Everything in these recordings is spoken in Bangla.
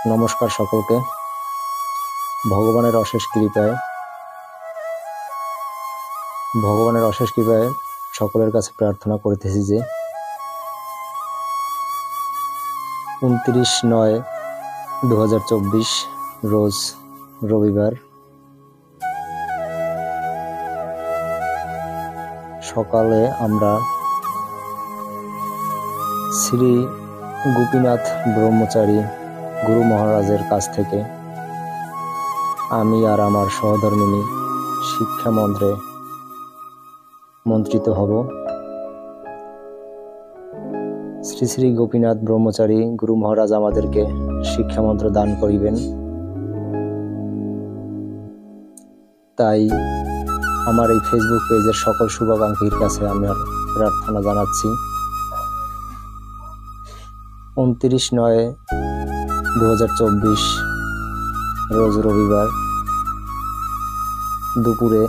নমস্কার সকলকে। ভগবানের অশেষ কৃপায় সকলের কাছে প্রার্থনা করতেছি যে 29/9/2024 রোজ রবিবার সকালে আমরা শ্রী গোপীনাথ ব্রহ্মচারী গুরু মহারাজের কাছ থেকে আমি আর আমার সহধর্মিনী শিক্ষা মন্ত্রে মন্ত্রিত হব। শ্রী শ্রী গোপীনাথ ব্রহ্মচারী গুরু মহারাজ আমাদেরকে শিক্ষা মন্ত্র দান করিবেন, তাই আমার এই ফেসবুক পেজের সকল শুভাকাঙ্ক্ষীর কাছে আমি প্রার্থনা জানাচ্ছি 29/9/2024 রোজ রবিবার দুপুরে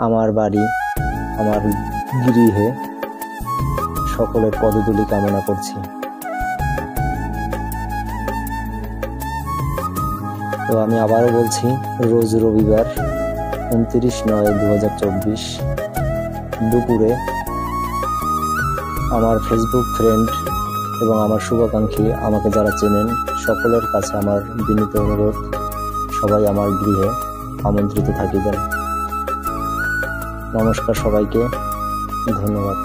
আমার বাড়ি, আমার গৃহে সকলের পদধূলি কামনা করছি। তো আমি আবারও বলছি, রোজ রবিবার 29/9/2024 দুপুরে আমার ফেসবুক ফ্রেন্ড এবং আমার শুভাকাঙ্ক্ষী, আমাকে যারা চেনেন সকলের কাছে আমার বিনীত অনুরোধ, সবাই আমার গৃহে আমন্ত্রিত থাকিবেন। নমস্কার সবাইকে, ধন্যবাদ।